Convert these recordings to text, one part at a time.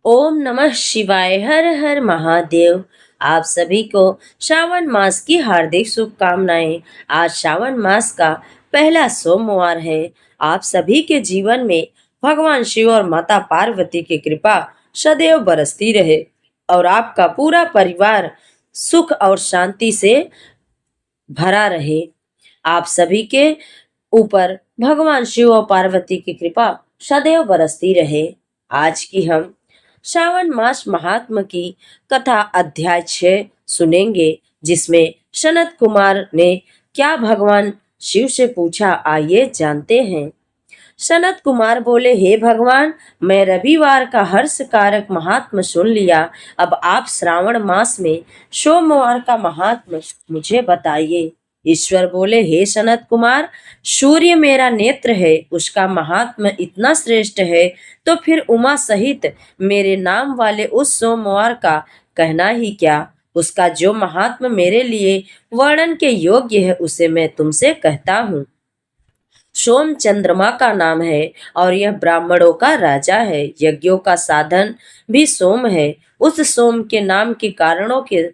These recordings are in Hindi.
ओम नमः शिवाय। हर हर महादेव। आप सभी को श्रावण मास की हार्दिक शुभकामनाएं। आज श्रावण मास का पहला सोमवार है। आप सभी के जीवन में भगवान शिव और माता पार्वती की कृपा सदैव बरसती रहे और आपका पूरा परिवार सुख और शांति से भरा रहे। आप सभी के ऊपर भगवान शिव और पार्वती की कृपा सदैव बरसती रहे। आज की हम श्रावण मास महात्म की कथा अध्याय 6 सुनेंगे, जिसमें सनत कुमार ने क्या भगवान शिव से पूछा, आइए जानते हैं। सनत कुमार बोले, हे भगवान, मैं रविवार का हर्ष कारक महात्म सुन लिया। अब आप श्रावण मास में सोमवार का महात्म मुझे बताइए। ईश्वर बोले, हे सनत कुमार, सूर्य मेरा नेत्र है, उसका महात्म इतना श्रेष्ठ है, तो फिर उमा सहित मेरे नाम वाले उस सोमवार का कहना ही क्या। उसका जो महात्म मेरे लिए वर्णन के योग्य है, उसे मैं तुमसे कहता हूँ। सोम चंद्रमा का नाम है और यह ब्राह्मणों का राजा है। यज्ञों का साधन भी सोम है। उस सोम के नाम के कारणों के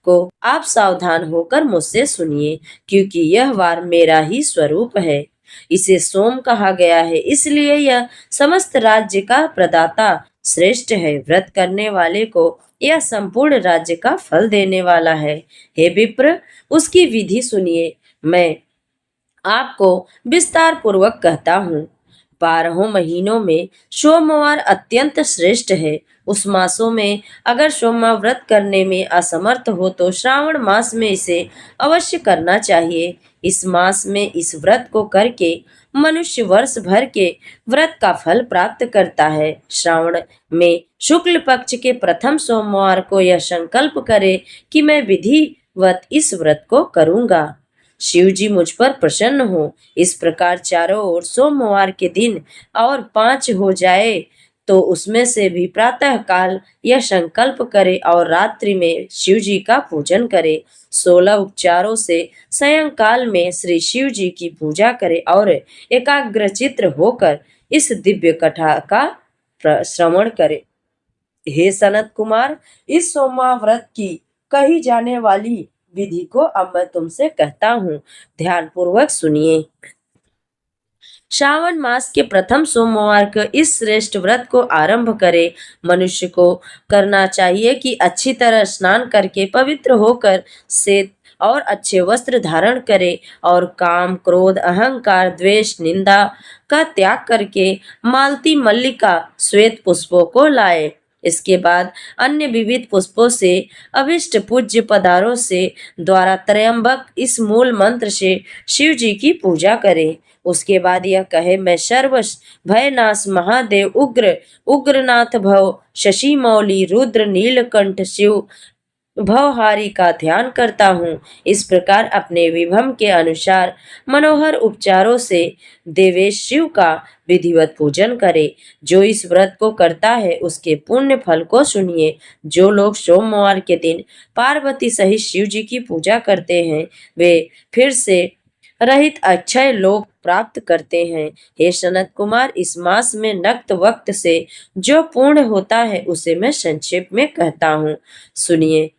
को आप सावधान होकर मुझसे सुनिए, क्योंकि यह वार मेरा ही स्वरूप है। इसे सोम कहा गया है, इसलिए यह समस्त राज्य का प्रदाता श्रेष्ठ है। व्रत करने वाले को यह संपूर्ण राज्य का फल देने वाला है। हे विप्र, उसकी विधि सुनिए। मैं आपको विस्तार पूर्वक कहता हूँ। 12 महीनों में सोमवार अत्यंत श्रेष्ठ है। उस मासों में अगर सोमवार व्रत करने में असमर्थ हो तो श्रावण मास में इसे अवश्य करना चाहिए। इस मास में इस व्रत को करके मनुष्य वर्ष भर के व्रत का फल प्राप्त करता है। श्रावण में शुक्ल पक्ष के प्रथम सोमवार को यह संकल्प करे कि मैं विधिवत इस व्रत को करूंगा। शिव जी मुझ पर प्रसन्न हो। इस प्रकार चारों ओर सोमवार के दिन और 5 हो जाए तो उसमें से भी प्रातः काल यह संकल्प करे और रात्रि में शिव जी का पूजन करे। 16 उपचारों से सायंकाल में श्री शिव जी की पूजा करे और एकाग्रचित्त होकर इस दिव्य कथा का श्रवण करे। हे सनत कुमार, इस सोमवार व्रत की कही जाने वाली विधि को अब मैं तुमसे कहता हूँ, ध्यान पूर्वक सुनिए। श्रावण मास के प्रथम सोमवार को इस श्रेष्ठ व्रत को आरंभ करे। मनुष्य को करना चाहिए कि अच्छी तरह स्नान करके पवित्र होकर से और अच्छे वस्त्र धारण करे और काम, क्रोध, अहंकार, द्वेष, निंदा का त्याग करके मालती, मल्लिका, श्वेत पुष्पों को लाए। इसके बाद अन्य विविध पुष्पों से अभिष्ट पूज्य पदारों से द्वारा त्रयंबक इस मूल मंत्र से शिव जी की पूजा करें। उसके बाद यह कहे, मैं सर्व भयनाश महादेव उग्र उग्रनाथ भव शशि मौली रुद्र नीलकंठ शिव भवहारी का ध्यान करता हूँ। इस प्रकार अपने विभम के अनुसार मनोहर उपचारों से देवेश शिव का विधिवत पूजन करे। जो इस व्रत को करता है उसके पुण्य फल को सुनिए। जो लोग सोमवार के दिन पार्वती सहित शिव जी की पूजा करते हैं, वे फिर से रहित अक्षय लोक प्राप्त करते हैं। हे सनत कुमार, इस मास में नक्त वक्त से जो पूर्ण होता है उसे मैं संक्षेप में कहता हूँ, सुनिए।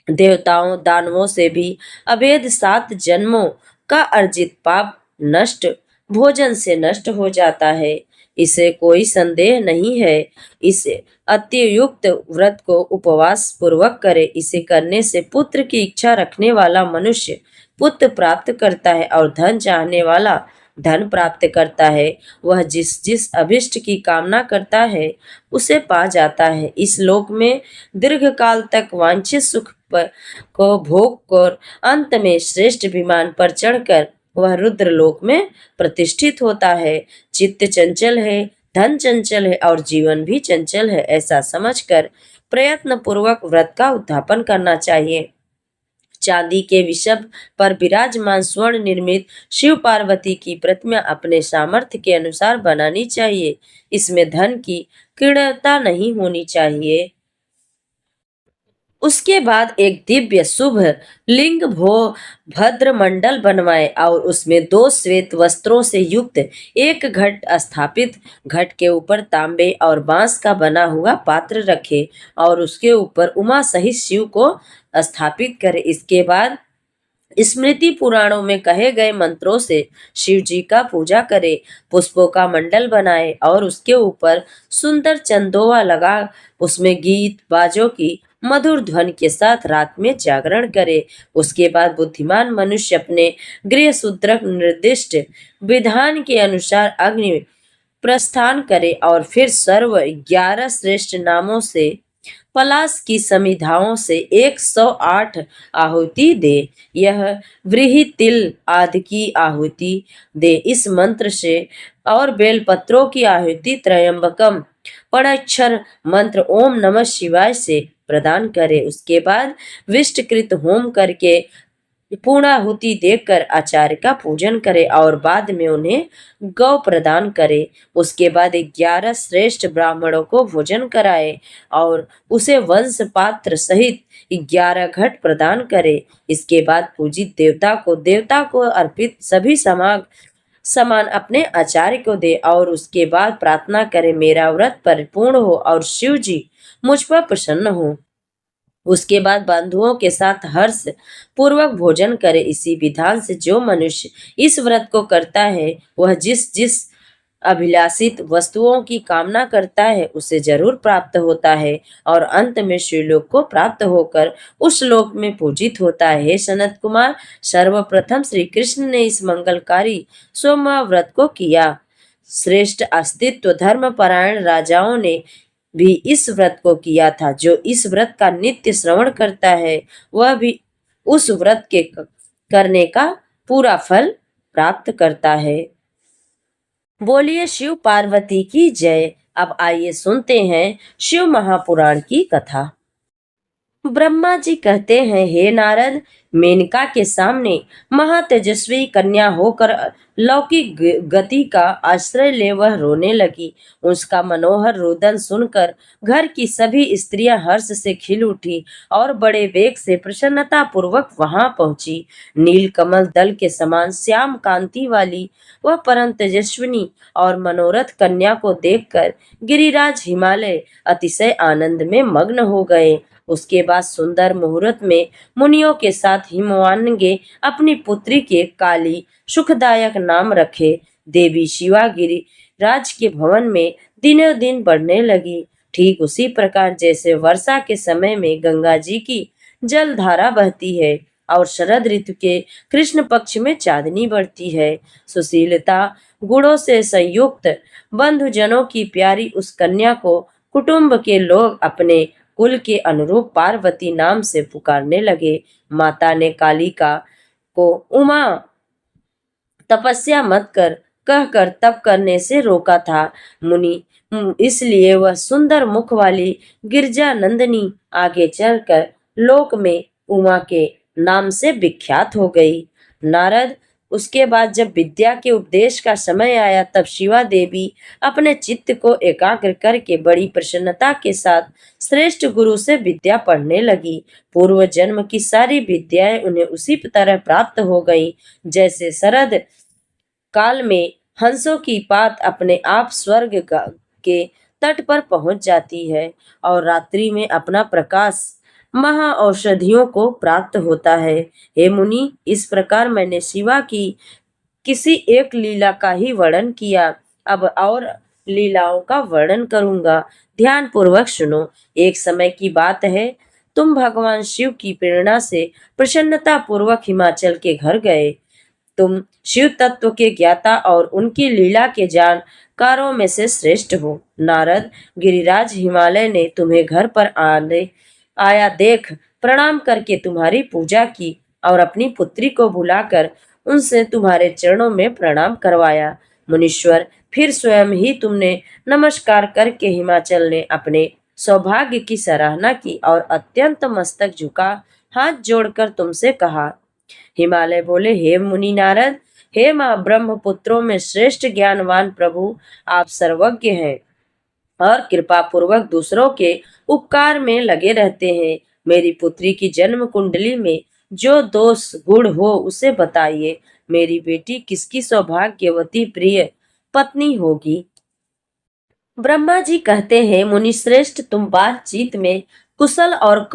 देवताओं, दानवों से भी अभेद 7 जन्मों का अर्जित पाप नष्ट भोजन से नष्ट हो जाता है, इसे कोई संदेह नहीं है। इस अत्युक्त व्रत को उपवास पूर्वक करे। इसे करने से पुत्र की इच्छा रखने वाला मनुष्य पुत्र प्राप्त करता है और धन चाहने वाला धन प्राप्त करता है। वह जिस जिस अभिष्ट की कामना करता है उसे पा जाता है। इस लोक में दीर्घ काल तक वांछित सुख को भोग कर अंत में श्रेष्ठ विमान पर चढ़कर वह रुद्र लोक में प्रतिष्ठित होता है। चित्त चंचल है, धन चंचल है और जीवन भी चंचल है, ऐसा समझकर प्रयत्न पूर्वक व्रत का उद्यापन करना चाहिए। चांदी के विषभ पर विराजमान स्वर्ण निर्मित शिव पार्वती की प्रतिमा अपने सामर्थ्य के अनुसार बनानी चाहिए। इसमें धन की कृणता नहीं होनी चाहिए। उसके बाद एक दिव्य शुभ लिंग भद्र मंडल बनवाए और उसमें 2 श्वेत वस्त्रों से युक्त एक घट स्थापित, घट के ऊपर तांबे और बांस का बना हुआ पात्र रखे और उसके ऊपर उमा सहित शिव को स्थापित करे। इसके बाद स्मृति पुराणों में कहे गए मंत्रों से शिव जी का पूजा करे, पुष्पों का मंडल बनाए और उसके ऊपर सुंदर चंदोवा लगा उसमें गीत बाजों की मधुर ध्वनि के साथ रात में जागरण करे। उसके बाद बुद्धिमान मनुष्य अपने गृह सूत्रक निर्दिष्ट विधान के अनुसार अग्नि प्रस्थान करे और फिर सर्व 11 श्रेष्ठ नामों से पलाश की समिधाओं से 108 आहुति दे। यह व्रीहि तिल आदि की आहुति दे। इस मंत्र से और बेलपत्रों की आहुति त्रयंबकम पड़ाक्षर मंत्र ओम नमः शिवाय से प्रदान करे। उसके बाद विष्टकृत होम करके पूर्णाहुति देकर आचार्य का पूजन करे और बाद में उन्हें गौ प्रदान करे। उसके बाद 11 श्रेष्ठ ब्राह्मणों को भोजन कराए और उसे वंश पात्र सहित 11 घट प्रदान करे। इसके बाद पूजित देवता को अर्पित सभी सामान अपने आचार्य को दे और उसके बाद प्रार्थना करे मेरा व्रत परिपूर्ण हो और शिव जी मुझ पर प्रसन्न हो। उसके बाद बंधुओं के साथ हर्ष पूर्वक भोजन करे। इसी विधान से जो मनुष्य इस व्रत को करता है वह जिस जिस अभिलाषित वस्तुओं की कामना करता है उसे जरूर प्राप्त होता है और अंत में शिवलोक को प्राप्त होकर उस लोक में पूजित होता है। हे सनत कुमार, सर्वप्रथम श्री कृष्ण ने इस मंगलकारी सोमवार व्रत को किया। श्रेष्ठ अस्तित्व धर्म परायण राजाओं ने भी इस व्रत को किया था। जो इस व्रत का नित्य श्रवण करता है वह भी उस व्रत के करने का पूरा फल प्राप्त करता है। बोलिए शिव पार्वती की जय। अब आइए सुनते हैं शिव महापुराण की कथा। ब्रह्मा जी कहते हैं, हे नारद, मेनका के सामने महातेजस्वी कन्या होकर लौकिक गति का आश्रय ले वह रोने लगी। उसका मनोहर रोदन सुनकर घर की सभी स्त्रियां हर्ष से खिल उठी और बड़े वेग से प्रसन्नता पूर्वक वहां पहुंची। नील कमल दल के समान श्याम कांति वाली वह परम तेजस्विनी और मनोरथ कन्या को देखकर गिरिराज हिमालय अतिशय आनंद में मग्न हो गए। उसके बाद सुंदर मुहूर्त में मुनियों के साथ हिमवान ने अपनी पुत्री के काली सुखदायक नाम रखे। देवी शिवा गिरिराज के भवन में दिनों दिन बढ़ने लगी। ठीक उसी प्रकार जैसे वर्षा के समय में गंगा जी की जलधारा बहती है और शरद ऋतु के कृष्ण पक्ष में चांदनी बढ़ती है। सुशीलता गुणों से संयुक्त बंधुजनों की प्यारी उस कन्या को कुटुंब के लोग अपने कुल के अनुरूप पार्वती नाम से पुकारने लगे। माता ने कालिका को उमा तपस्या मत कर कहकर तप करने से रोका था। मुनि इसलिए वह सुंदर मुख वाली गिरजा नंदनी आगे चलकर लोक में उमा के नाम से विख्यात हो गई। नारद, उसके बाद जब विद्या के उपदेश का समय आया तब शिवा देवी अपने चित्त को एकाग्र करके बड़ी प्रसन्नता के साथ श्रेष्ठ गुरु से विद्या पढ़ने लगी। पूर्व जन्म की सारी विद्याएं उन्हें उसी तरह प्राप्त हो गईं जैसे शरद काल में हंसों की पात अपने आप स्वर्ग के तट पर पहुंच जाती है और रात्रि में अपना प्रकाश महा औषधियों को प्राप्त होता है। हे मुनि, इस प्रकार मैंने शिवा की किसी एक लीला का ही वर्णन किया। अब और लीलाओं का वर्णन करूंगा, ध्यान पूर्वक सुनो। एक समय की बात है, तुम भगवान शिव की प्रेरणा से प्रसन्नता पूर्वक हिमाचल के घर गए। तुम शिव तत्व के ज्ञाता और उनकी लीला के जानकारों में से श्रेष्ठ हो। नारद, गिरिराज हिमालय ने तुम्हें घर पर आया देख प्रणाम करके तुम्हारी पूजा की और अपनी पुत्री को बुलाकर उनसे तुम्हारे चरणों में प्रणाम करवाया। मुनीश्वर, फिर स्वयं ही तुमने नमस्कार करके हिमाचल ने अपने सौभाग्य की सराहना की और अत्यंत मस्तक झुका हाथ जोड़कर तुमसे कहा। हिमालय बोले, हे मुनि नारद, हे माँ ब्रह्मपुत्रों में श्रेष्ठ ज्ञानवान प्रभु, आप सर्वज्ञ हैं और कृपा पूर्वक दूसरों के उपकार में लगे रहते हैं। मेरी पुत्री की जन्म कुंडली में जो दोष गुण हो उसे बताइए। मेरी बेटी किसकी सौभाग्यवती प्रिय पत्नी होगी। ब्रह्मा जी कहते हैं, मुनि श्रेष्ठ, तुम बातचीत में कुशल और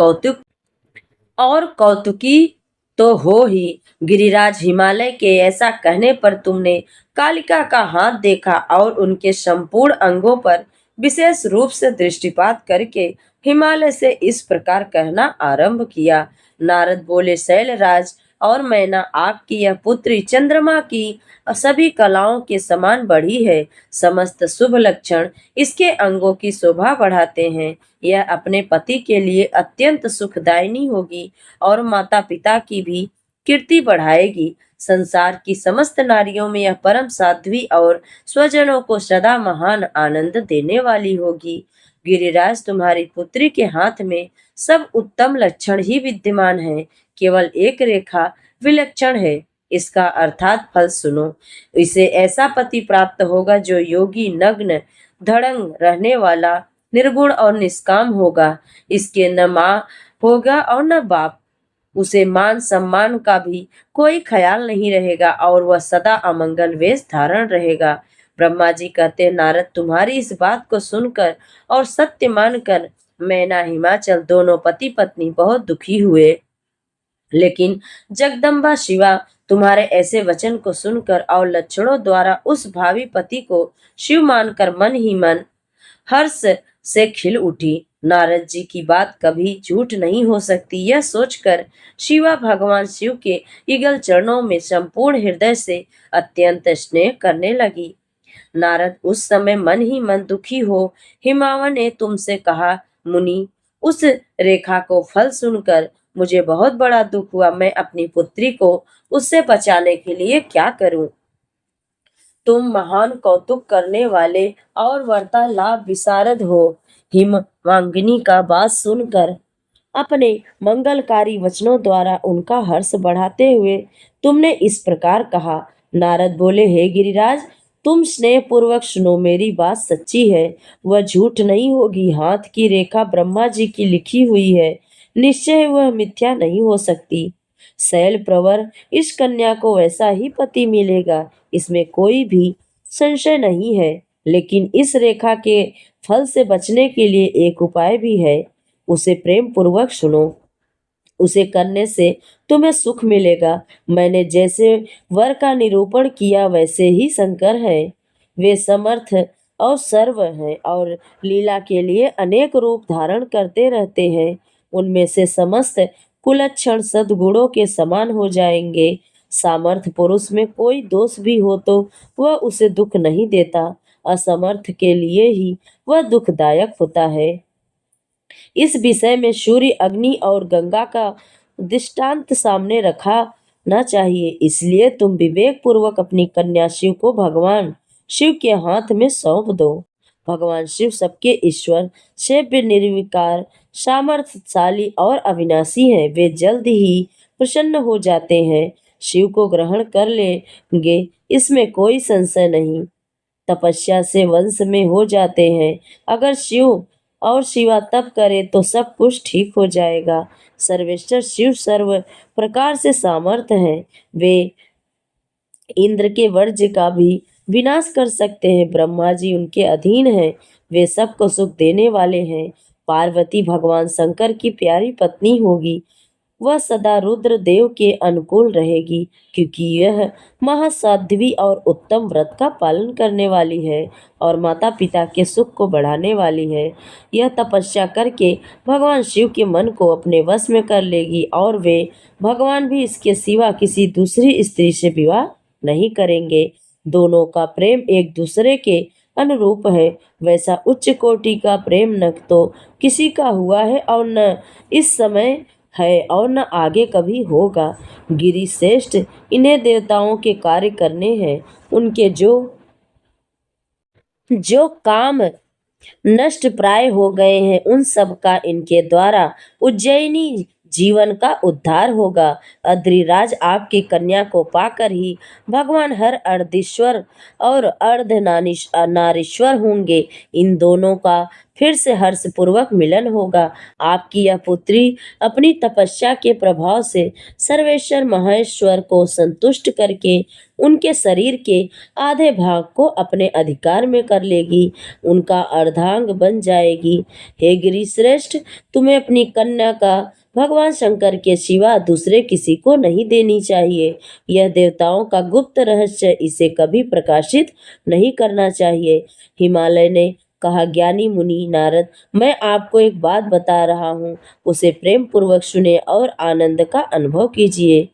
कौतुकी तो हो ही। गिरिराज हिमालय के ऐसा कहने पर तुमने कालिका का हाथ देखा और उनके संपूर्ण अंगों पर विशेष रूप से दृष्टिपात करके हिमालय से इस प्रकार कहना आरंभ किया। नारद बोले, शैलराज और मैना, आपकी यह पुत्री चंद्रमा की सभी कलाओं के समान बढ़ी है। समस्त शुभ लक्षण इसके अंगों की शोभा बढ़ाते हैं। यह अपने पति के लिए अत्यंत सुखदायिनी होगी और माता पिता की भी कीर्ति बढ़ाएगी। संसार की समस्त नारियों में यह परम साध्वी और स्वजनों को सदा महान आनंद देने वाली होगी। गिरिराज, तुम्हारी पुत्री के हाथ में सब उत्तम लक्षण ही विद्यमान है, केवल एक रेखा विलक्षण है। इसका अर्थात फल सुनो। इसे ऐसा पति प्राप्त होगा जो योगी, नग्न, धड़ंग रहने वाला, निर्गुण और निष्काम होगा। इसके न माँ होगा और न बाप। उसे मान सम्मान का भी कोई ख्याल नहीं रहेगा और वह सदा अमंगल वेश धारण रहेगा। ब्रह्मा जी कहते, नारद, तुम्हारी इस बात को सुनकर और सत्य मानकर मैना, हिमाचल दोनों पति पत्नी बहुत दुखी हुए। लेकिन जगदम्बा शिवा तुम्हारे ऐसे वचन को सुनकर और लक्षणों द्वारा उस भावी पति को शिव मानकर मन ही मन हर्ष से खिल उठी। नारद जी की बात कभी झूठ नहीं हो सकती, यह सोचकर शिवा भगवान शिव के युगल चरणों में संपूर्ण हृदय से अत्यंत स्नेह करने लगी। नारद उस समय मन ही मन दुखी हो हिमावन ने तुमसे कहा, मुनि, उस रेखा को फल सुनकर मुझे बहुत बड़ा दुख हुआ। मैं अपनी पुत्री को उससे बचाने के लिए क्या करूं? तुम महान कौतुक करने वाले और वार्तालाप विशारद हो। हिमवांगिनी का बात सुनकर अपने मंगलकारी वचनों द्वारा उनका हर्ष बढ़ाते हुए तुमने इस प्रकार कहा। नारद बोले, हे गिरिराज, तुम स्नेह पूर्वक सुनो, मेरी बात सच्ची है, वह झूठ नहीं होगी। हाथ की रेखा ब्रह्मा जी की लिखी हुई है, निश्चय वह मिथ्या नहीं हो सकती। शैल प्रवर इस कन्या को वैसा ही पति मिलेगा, इसमें कोई भी संशय नहीं है। लेकिन इस रेखा के फल से बचने के लिए एक उपाय भी है, उसे प्रेम पूर्वक सुनो। उसे करने से तुम्हें सुख मिलेगा। मैंने जैसे वर का निरूपण किया वैसे ही शंकर है। वे समर्थ और सर्व हैं और लीला के लिए अनेक रूप धारण करते रहते हैं। उनमें से समस्त कुलक्षण सद्गुणों के समान हो जाएंगे। सामर्थ पुरुष में कोई दोष भी हो तो वह उसे दुख नहीं देता, असमर्थ के लिए ही वह दुखदायक होता है। इस विषय में सूर्य, अग्नि और गंगा का दृष्टांत सामने रखा ना चाहिए। इसलिए तुम विवेक पूर्वक अपनी कन्या शिव को भगवान शिव के हाथ में सौंप दो। भगवान शिव सबके ईश्वर, सेव्य, निर्विकार, सामर्थ्यशाली और अविनाशी हैं। वे जल्द ही प्रसन्न हो जाते हैं, शिव को ग्रहण कर लेंगे, इसमें कोई संशय नहीं। तपस्या से वंश में हो जाते हैं। अगर शिव और शिवा तप करे तो सब कुछ ठीक हो जाएगा। सर्वेश्वर शिव सर्व प्रकार से सामर्थ हैं। वे इंद्र के वर्ज्य का भी विनाश कर सकते हैं। ब्रह्मा जी उनके अधीन हैं, वे सबको सुख देने वाले हैं। पार्वती भगवान शंकर की प्यारी पत्नी होगी। वह सदा रुद्र देव के अनुकूल रहेगी, क्योंकि यह महासाध्वी और उत्तम व्रत का पालन करने वाली है और माता पिता के सुख को बढ़ाने वाली है। यह तपस्या करके भगवान शिव के मन को अपने वश में कर लेगी और वे भगवान भी इसके सिवा किसी दूसरी स्त्री से विवाह नहीं करेंगे। दोनों का प्रेम एक दूसरे के अनुरूप है। वैसा उच्च कोटि का प्रेम न तो किसी का हुआ है और न इस समय है और न आगे कभी होगा। गिरि श्रेष्ठ, इन्हें देवताओं के कार्य करने हैं। उनके जो जो काम नष्ट प्राय हो गए हैं, उन सब का इनके द्वारा उज्जैनी जीवन का उद्धार होगा। अद्रिराज आपकी कन्या को पाकर ही भगवान हर अर्धेश्वर और नारीश्वर होंगे। इन दोनों का फिर से हर्षपूर्वक मिलन होगा। आपकी यह पुत्री अपनी तपस्या के प्रभाव से सर्वेश्वर महेश्वर को संतुष्ट करके उनके शरीर के आधे भाग को अपने अधिकार में कर लेगी, उनका अर्धांग बन जाएगी। हे गिरि श्रेष्ठ, तुम्हें अपनी कन्या का भगवान शंकर के सिवा दूसरे किसी को नहीं देनी चाहिए। यह देवताओं का गुप्त रहस्य, इसे कभी प्रकाशित नहीं करना चाहिए। हिमालय ने कहा, ज्ञानी मुनि नारद, मैं आपको एक बात बता रहा हूँ, उसे प्रेम पूर्वक सुने और आनंद का अनुभव कीजिए।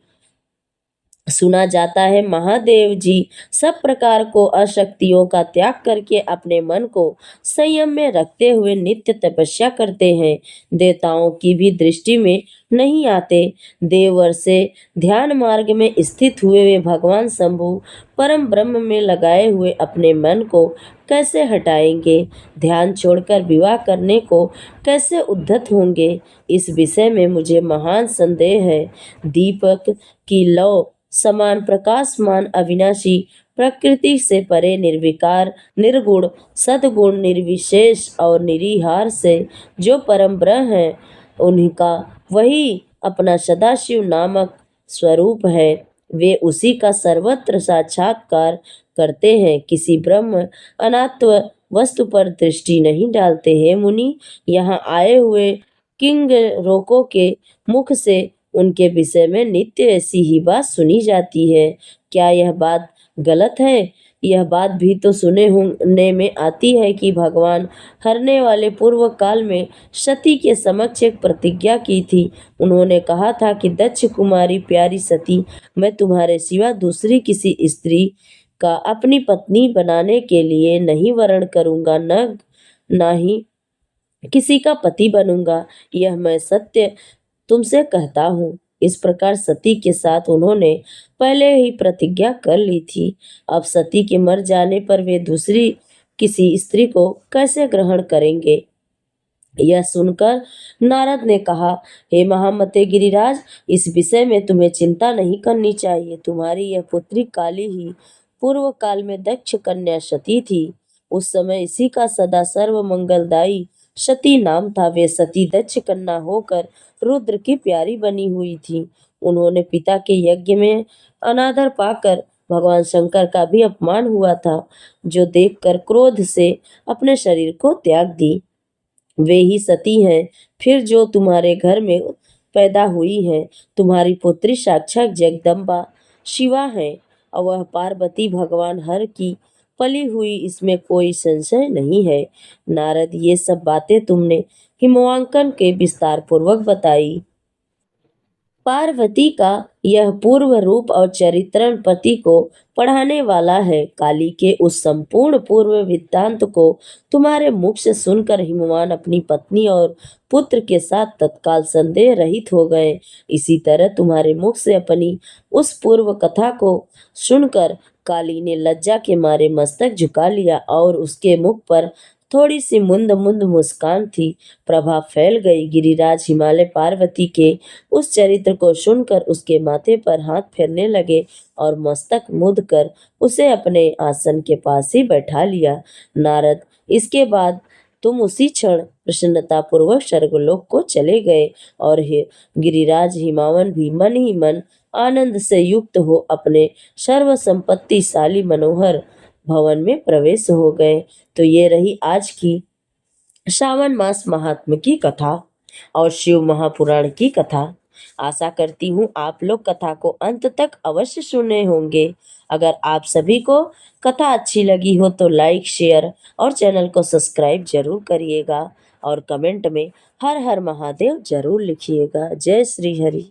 सुना जाता है महादेव जी सब प्रकार को अशक्तियों का त्याग करके अपने मन को संयम में रखते हुए नित्य तपस्या करते हैं। देवताओं की भी दृष्टि में नहीं आते। देववर से ध्यान मार्ग में स्थित हुए वे भगवान शंभु परम ब्रह्म में लगाए हुए अपने मन को कैसे हटाएंगे? ध्यान छोड़कर विवाह करने को कैसे उद्धत होंगे? इस विषय में मुझे महान संदेह है। दीपक की लौ समान प्रकाशमान अविनाशी प्रकृति से परे निर्विकार निर्गुण सद्गुण निर्विशेष और निरीहार से जो परम ब्रह्म है, उनका वही अपना सदाशिव नामक स्वरूप है। वे उसी का सर्वत्र साक्षात्कार करते हैं, किसी ब्रह्म अनात्व वस्तु पर दृष्टि नहीं डालते हैं। मुनि, यहाँ आए हुए किंग रोको के मुख से उनके विषय में नित्य ऐसी ही बात सुनी जाती है। क्या यह बात गलत है? यह बात भी तो सुने होने में आती है कि भगवान हरने वाले पूर्व काल में सती के समक्ष एक प्रतिज्ञा की थी। उन्होंने कहा था कि दक्ष कुमारी प्यारी सती, मैं तुम्हारे सिवा दूसरी किसी स्त्री का अपनी पत्नी बनाने के लिए नहीं वरण करूंगा, न ही किसी का पति बनूंगा। यह मैं सत्य तुमसे कहता हूँ। इस प्रकार सती के साथ उन्होंने पहले ही प्रतिज्ञा कर ली थी। अब सती के मर जाने पर वे दूसरी किसी स्त्री को कैसे ग्रहण करेंगे? यह सुनकर नारद ने कहा, हे महामते गिरिराज, इस विषय में तुम्हें चिंता नहीं करनी चाहिए। तुम्हारी यह पुत्री काली ही पूर्व काल में दक्ष कन्या सती थी। उस समय इसी का सदा सर्व मंगलदायी सती नाम था। वे सती दक्ष कन्या होकर रुद्र की प्यारी बनी हुई थी। उन्होंने पिता के यज्ञ में अनादर पाकर भगवान शंकर का भी अपमान हुआ था, जो देखकर क्रोध से अपने शरीर को त्याग दी। वे ही सती हैं फिर जो तुम्हारे घर में पैदा हुई हैं। तुम्हारी पुत्री साक्षात जगदम्बा शिवा है और वह पार्वती भगवान हर की पली हुई, इसमें कोई संशय नहीं है। नारद, ये सब बातें तुमने हिमवांकन के विस्तार पूर्वक बताई। पार्वती का यह पूर्व रूप और चरित्रण पति को पढ़ाने वाला है। काली के उस संपूर्ण पूर्व वृत्तांत को तुम्हारे मुख से सुनकर हिमवान अपनी पत्नी और पुत्र के साथ तत्काल संदेह रहित हो गए। इसी तरह तुम्हारे मुख से अपनी उस पूर्व कथा को सुनकर काली ने लज्जा के मारे मस्तक झुका लिया और उसके मुख पर थोड़ी सी मुंद मुंद मुस्कान थी। प्रभा फैल गई। गिरिराज हिमालय पार्वती के उस चरित्र को सुनकर उसके माथे पर हाथ फेरने लगे और मस्तक मुद कर उसे अपने आसन के पास ही बैठा लिया। नारद, इसके बाद तुम उसी क्षण प्रसन्नता पूर्वक स्वर्गलोक को चले गए और गिरिराज हिमावन भी मन ही मन आनंद से युक्त हो अपने सर्व संपत्तिशाली मनोहर भवन में प्रवेश हो गए। तो ये रही आज की श्रावण मास महात्म्य की कथा और शिव महापुराण की कथा। आशा करती हूँ आप लोग कथा को अंत तक अवश्य सुने होंगे। अगर आप सभी को कथा अच्छी लगी हो तो लाइक, शेयर और चैनल को सब्सक्राइब जरूर करिएगा और कमेंट में हर हर महादेव जरूर लिखिएगा। जय श्री हरि।